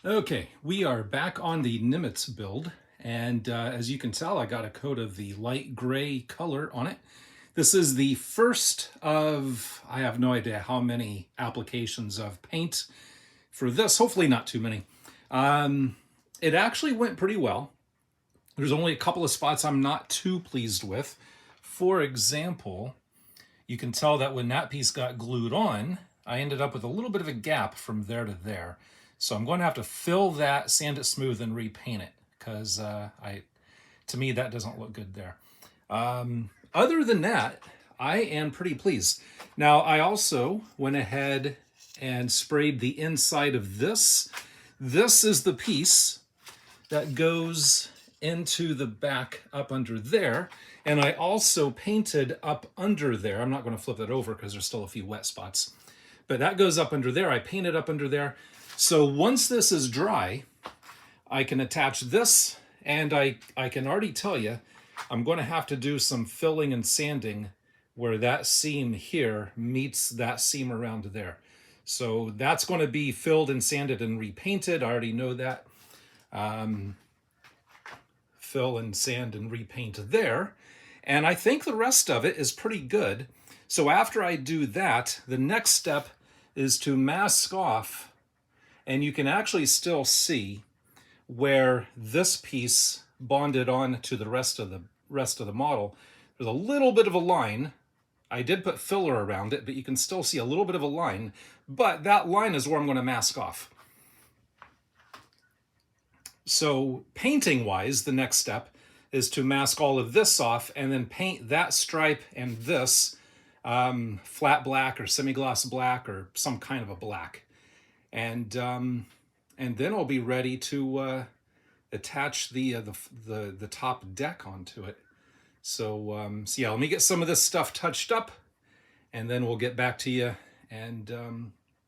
Okay, we are back on the Nimitz build, and as you can tell, I got a coat of the light gray color on it. This is the first of, I have no idea how many applications of paint for this, hopefully not too many. It actually went pretty well. There's only a couple of spots I'm not too pleased with. For example, you can tell that when that piece got glued on, I ended up with a little bit of a gap from there to there. So I'm going to have to fill that, sand it smooth, and repaint it because to me, that doesn't look good there. Other than that, I am pretty pleased. Now, I also went ahead and sprayed the inside of this. This is the piece that goes into the back up under there. And I also painted up under there. I'm not going to flip that over because there's still a few wet spots. But that goes up under there. I painted up under there. So once this is dry, I can attach this, and I can already tell you I'm going to have to do some filling and sanding where that seam here meets that seam around there. So that's going to be filled and sanded and repainted. I already know that. Fill and sand and repaint there. And I think the rest of it is pretty good. So after I do that, the next step is to mask off, and you can actually still see where this piece bonded on to the rest of the model. There's a little bit of a line. I did put filler around it, but you can still see a little bit of a line, but that line is where I'm going to mask off. So painting wise, the next step is to mask all of this off and then paint that stripe and this flat black or semi-gloss black or some kind of a black. And then I'll be ready to attach the top deck onto it. So yeah, let me get some of this stuff touched up, and then we'll get back to you. And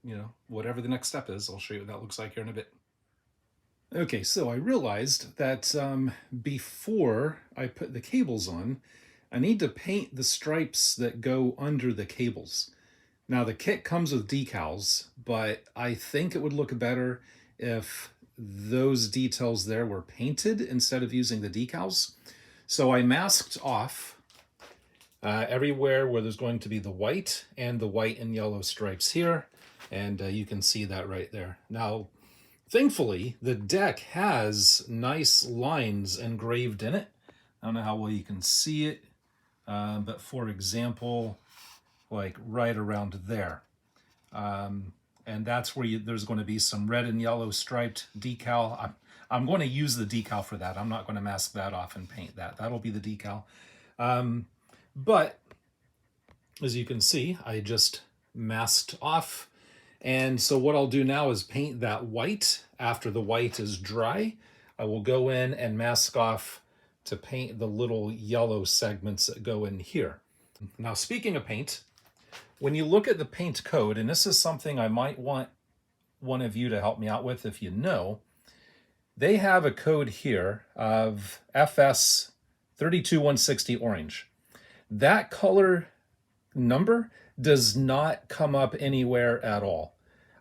you know, whatever the next step is, I'll show you what that looks like here in a bit. Okay, so I realized that before I put the cables on, I need to paint the stripes that go under the cables. Now the kit comes with decals, but I think it would look better if those details there were painted instead of using the decals. So I masked off everywhere where there's going to be the white and yellow stripes here, and you can see that right there. Now, thankfully, the deck has nice lines engraved in it. I don't know how well you can see it, but for example, like right around there. And that's where there's going to be some red and yellow striped decal. I'm going to use the decal for that. I'm not going to mask that off and paint that. That'll be the decal. But as you can see, I just masked off. And so what I'll do now is paint that white. After the white is dry, I will go in and mask off to paint the little yellow segments that go in here. Now, speaking of paint, when you look at the paint code, and this is something I might want one of you to help me out with if you know, they have a code here of FS 32160 orange. That color number does not come up anywhere at all.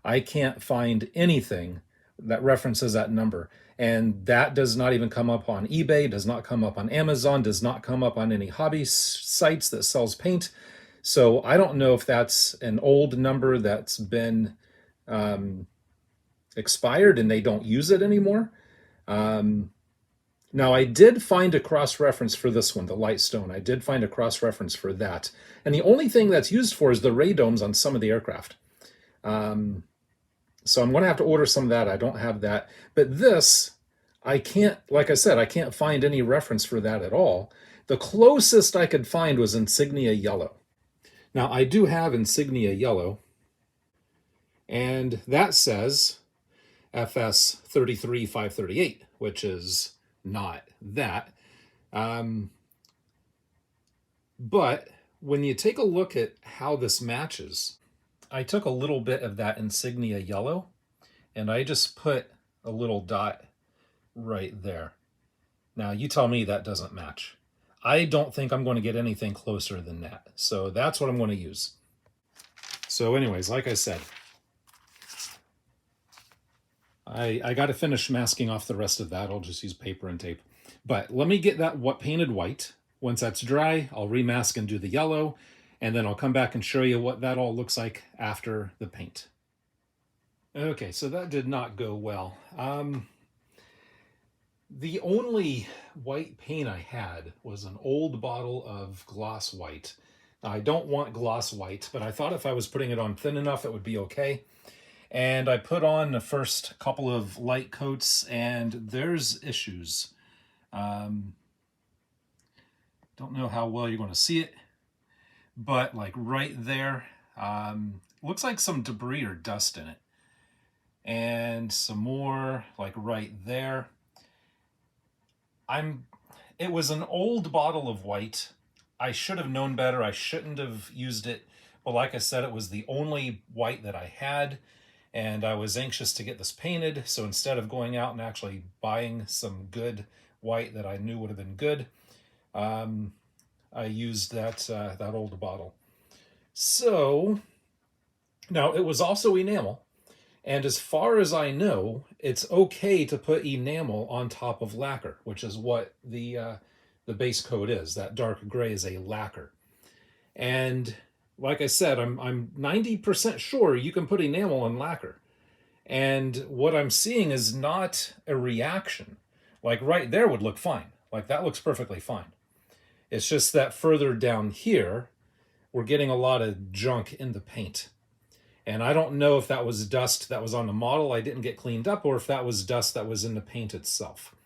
I can't find anything that references that number. And that does not even come up on eBay, does not come up on Amazon, does not come up on any hobby sites that sells paint. So I don't know if that's an old number that's been expired and they don't use it anymore. Now, I did find a cross-reference for this one, the light stone. I did find a cross-reference for that. And the only thing that's used for is the radomes on some of the aircraft. So I'm going to have to order some of that. I don't have that. But this, I can't, like I said, I can't find any reference for that at all. The closest I could find was insignia yellow. Now, I do have insignia yellow, and that says FS 33538, which is not that. But when you take a look at how this matches, I took a little bit of that insignia yellow, and I just put a little dot right there. Now, you tell me that doesn't match. I don't think I'm going to get anything closer than that. So that's what I'm going to use. So anyways, like I said, I got to finish masking off the rest of that. I'll just use paper and tape. But let me get that painted white. Once that's dry, I'll remask and do the yellow, and then I'll come back and show you what that all looks like after the paint. Okay, so that did not go well. The only white paint I had was an old bottle of gloss white. Now, I don't want gloss white, but I thought if I was putting it on thin enough, it would be okay. And I put on the first couple of light coats, and there's issues. Don't know how well you're going to see it, but like right there, looks like some debris or dust in it. And some more like right there. It was an old bottle of white. I should have known better. I shouldn't have used it. But like I said, it was the only white that I had. And I was anxious to get this painted. So instead of going out and actually buying some good white that I knew would have been good, I used that old bottle. So now it was also enamel. And as far as I know, it's okay to put enamel on top of lacquer, which is what the base coat is. That dark gray is a lacquer. And like I said, I'm 90% sure you can put enamel on lacquer. And what I'm seeing is not a reaction. Like right there would look fine. Like that looks perfectly fine. It's just that further down here, we're getting a lot of junk in the paint. And I don't know if that was dust that was on the model I didn't get cleaned up, or if that was dust that was in the paint itself.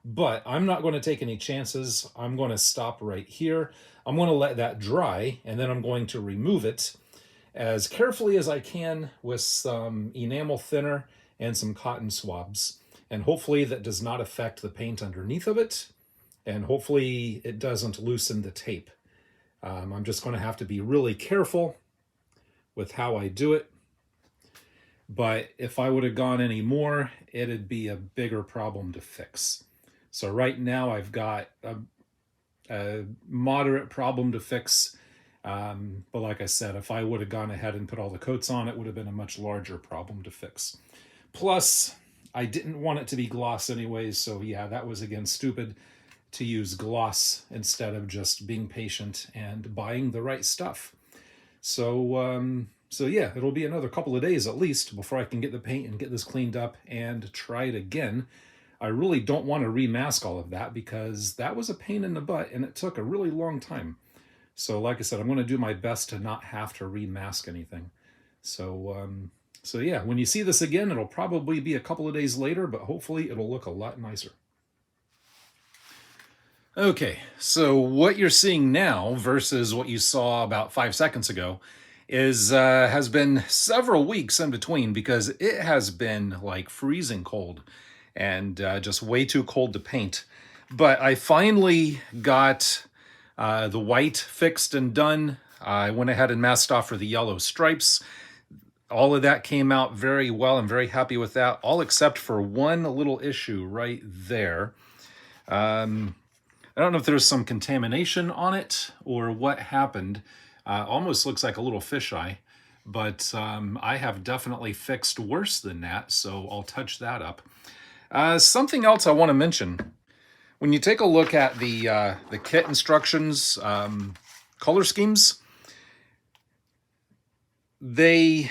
But I'm not going to take any chances. I'm going to stop right here. I'm going to let that dry, and then I'm going to remove it as carefully as I can with some enamel thinner and some cotton swabs. And hopefully that does not affect the paint underneath of it, and hopefully it doesn't loosen the tape. I'm just going to have to be really careful with how I do it. But if I would have gone any more, it'd be a bigger problem to fix. So right now I've got a moderate problem to fix. But like I said, if I would have gone ahead and put all the coats on, it would have been a much larger problem to fix. Plus, I didn't want it to be gloss anyways. So yeah, that was again stupid to use gloss instead of just being patient and buying the right stuff. So yeah, it'll be another couple of days at least before I can get the paint and get this cleaned up and try it again. I really don't want to remask all of that because that was a pain in the butt and it took a really long time. So like I said, I'm going to do my best to not have to remask anything. So yeah, when you see this again, it'll probably be a couple of days later, but hopefully it'll look a lot nicer. Okay, so what you're seeing now versus what you saw about 5 seconds ago has been several weeks in between because it has been like freezing cold and just way too cold to paint. But I finally got the white fixed and done. I went ahead and masked off for the yellow stripes. All of that came out very well. I'm very happy with that, all except for one little issue right there. I don't know if there's some contamination on it or what happened. Almost looks like a little fisheye, but I have definitely fixed worse than that, so I'll touch that up. Something else I want to mention. When you take a look at the kit instructions, color schemes, they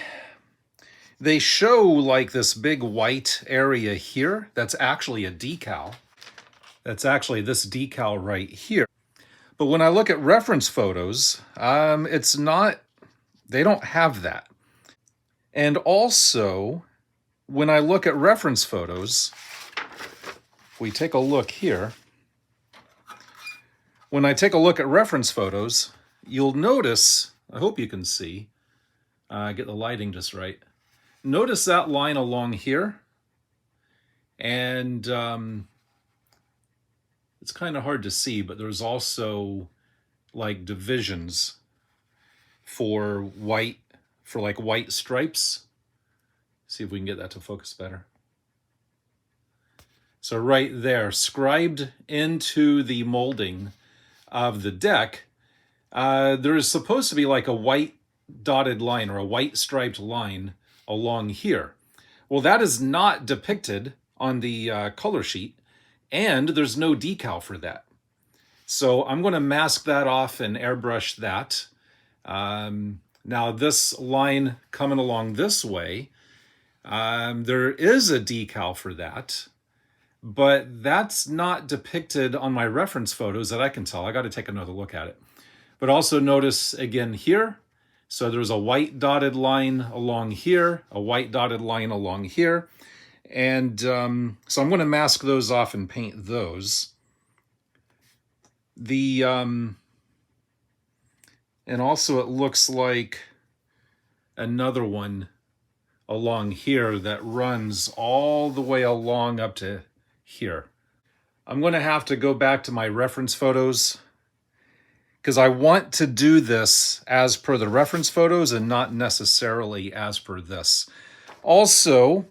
show like this big white area here. That's actually a decal. That's actually this decal right here. But when I look at reference photos, it's not, they don't have that. And also, when I look at reference photos, if we take a look here, when I take a look at reference photos, you'll notice, I hope you can see, get the lighting just right. Notice that line along here, and it's kind of hard to see, but there's also like divisions for white, for like white stripes. See if we can get that to focus better. So right there, scribed into the molding of the deck, there is supposed to be like a white dotted line or a white striped line along here. Well, that is not depicted on the color sheet, and there's no decal for that. So I'm going to mask that off and airbrush that. Now this line coming along this way, there is a decal for that, but that's not depicted on my reference photos that I can tell. I got to take another look at it. But also notice again here, so there's a white dotted line along here, a white dotted line along here. And so I'm going to mask those off and paint those. And also it looks like another one along here that runs all the way along up to here. I'm going to have to go back to my reference photos because I want to do this as per the reference photos and not necessarily as per this. Also,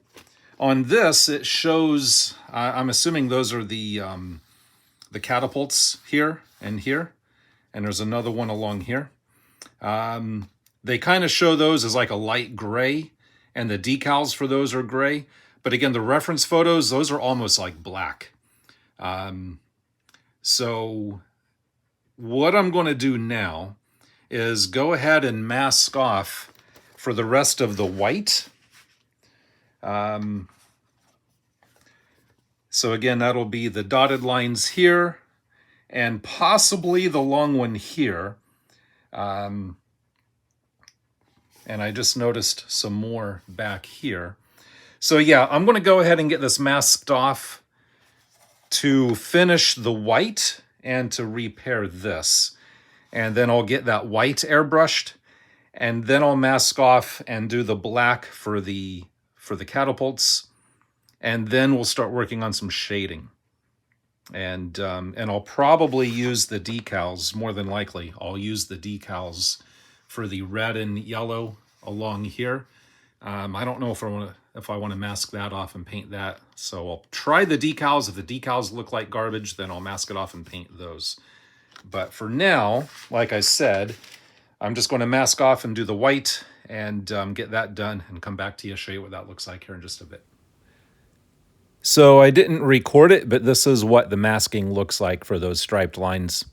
on this, it shows, I'm assuming those are the catapults here and here, and there's another one along here. They kind of show those as like a light gray, and the decals for those are gray. But again, the reference photos, those are almost like black. So what I'm going to do now is go ahead and mask off for the rest of the white. So again, that'll be the dotted lines here and possibly the long one here. And I just noticed some more back here. So yeah, I'm going to go ahead and get this masked off to finish the white and to repair this. And then I'll get that white airbrushed, and then I'll mask off and do the black for the catapults. And then we'll start working on some shading. And I'll probably use the decals, more than likely. I'll use the decals for the red and yellow along here. I don't know if I want to mask that off and paint that. So I'll try the decals. If the decals look like garbage, then I'll mask it off and paint those. But for now, like I said, I'm just going to mask off and do the white and get that done and come back to you, show you what that looks like here in just a bit. So I didn't record it, but this is what the masking looks like for those striped lines.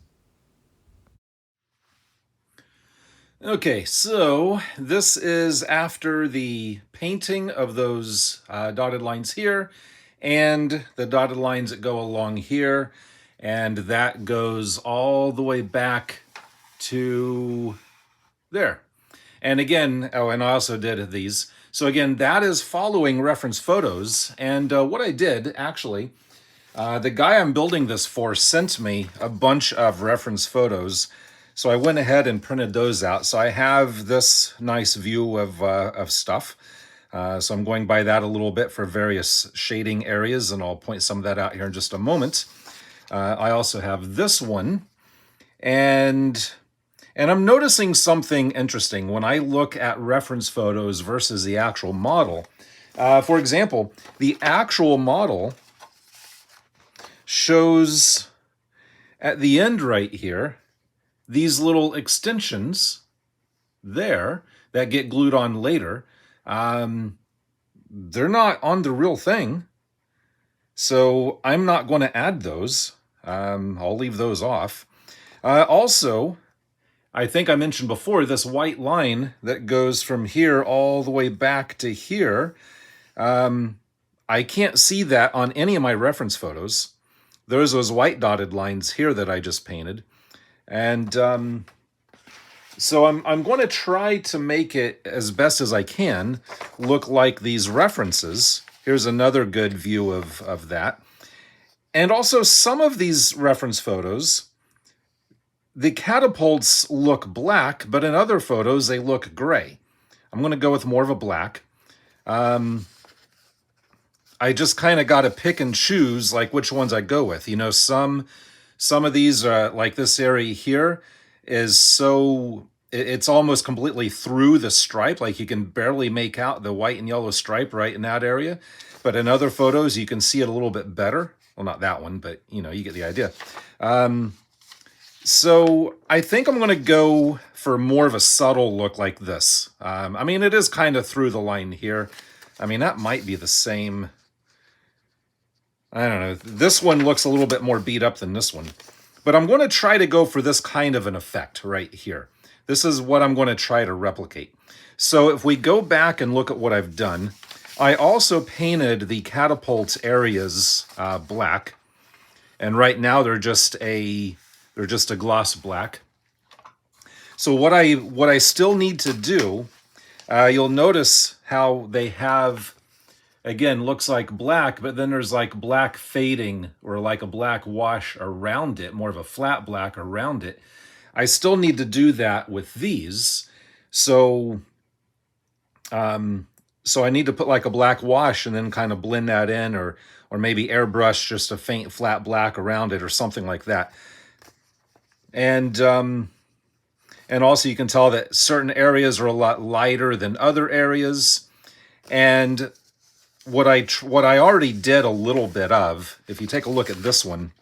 Okay, so this is after the painting of those dotted lines here and the dotted lines that go along here, and that goes all the way back to there. And again, oh, and I also did these. So again, that is following reference photos. And what I did, actually, the guy I'm building this for sent me a bunch of reference photos. So I went ahead and printed those out. So I have this nice view of stuff. So I'm going by that a little bit for various shading areas, and I'll point some of that out here in just a moment. I also have this one. And I'm noticing something interesting when I look at reference photos versus the actual model. For example, the actual model shows at the end right here, these little extensions there that get glued on later. They're not on the real thing. So I'm not going to add those. I'll leave those off. Also, I think I mentioned before, this white line that goes from here all the way back to here, I can't see that on any of my reference photos. There's those white dotted lines here that I just painted. And so I'm going to try to make it as best as I can look like these references. Here's another good view of that. And also some of these reference photos, the catapults look black, but in other photos, they look gray. I'm going to go with more of a black. I just kind of got to pick and choose like which ones I go with. You know, some of these, like this area here, is so, it's almost completely through the stripe. Like you can barely make out the white and yellow stripe right in that area. But in other photos, you can see it a little bit better. Well, not that one, but you know, you get the idea. So I think I'm going to go for more of a subtle look like this. I mean, it is kind of through the line here. I mean, that might be the same. I don't know. This one looks a little bit more beat up than this one. But I'm going to try to go for this kind of an effect right here. This is what I'm going to try to replicate. So if we go back and look at what I've done, I also painted the catapult areas black. And right now they're just a gloss black. So what I still need to do, you'll notice how they have, again, looks like black, but then there's like black fading or like a black wash around it, more of a flat black around it. I still need to do that with these. So, so I need to put like a black wash and then kind of blend that in, or maybe airbrush just a faint flat black around it or something like that. And also you can tell that certain areas are a lot lighter than other areas. And what I already did a little bit of, if you take a look at this one,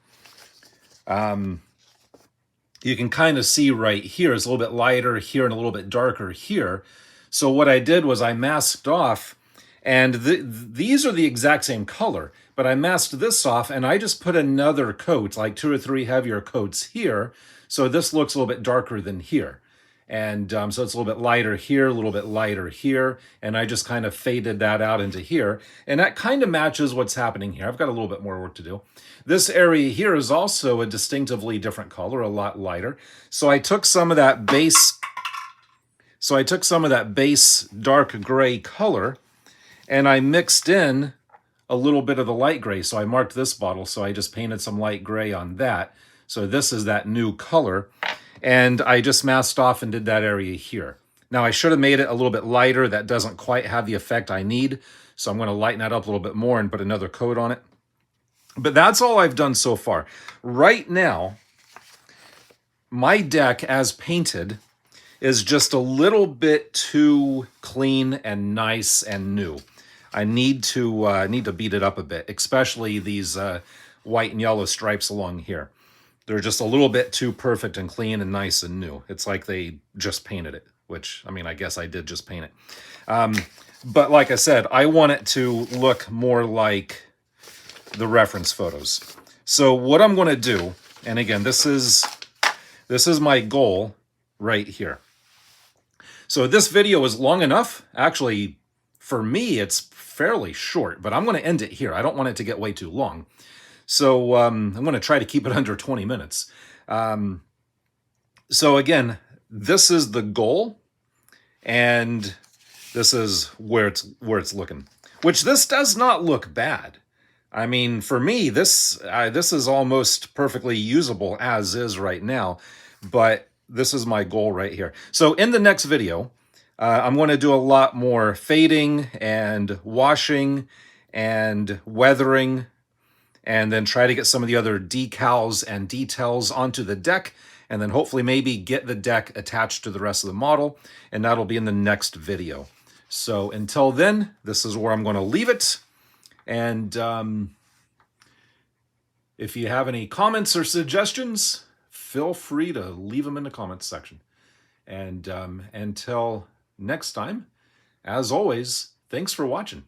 you can kind of see right here, it's a little bit lighter here and a little bit darker here. So what I did was I masked off, and these are the exact same color, but I masked this off and I just put another coat, like 2 or 3 heavier coats here. So this looks a little bit darker than here. And so it's a little bit lighter here, a little bit lighter here. And I just kind of faded that out into here. And that kind of matches what's happening here. I've got a little bit more work to do. This area here is also a distinctively different color, a lot lighter. So I took some of that base, dark gray color, and I mixed in a little bit of the light gray. So I marked this bottle, so I just painted some light gray on that. So this is that new color. And I just masked off and did that area here. Now I should have made it a little bit lighter. That doesn't quite have the effect I need. So I'm going to lighten that up a little bit more and put another coat on it. But that's all I've done so far. Right now, my deck as painted is just a little bit too clean and nice and new. I need to beat it up a bit, especially these white and yellow stripes along here. They're just a little bit too perfect and clean and nice and new. It's like they just painted it, which, I mean, I guess I did just paint it. But like I said, I want it to look more like the reference photos. So what I'm going to do, and again, this is my goal right here. So this video is long enough. Actually, for me, it's fairly short, but I'm going to end it here. I don't want it to get way too long. So I'm going to try to keep it under 20 minutes. So again, this is the goal, and this is where it's looking. Which this does not look bad. I mean, for me, this is almost perfectly usable as is right now, but this is my goal right here. So in the next video, I'm going to do a lot more fading and washing and weathering, and then try to get some of the other decals and details onto the deck, and then hopefully maybe get the deck attached to the rest of the model, and that'll be in the next video. So until then, this is where I'm going to leave it. And if you have any comments or suggestions, feel free to leave them in the comments section. And until next time, as always, thanks for watching.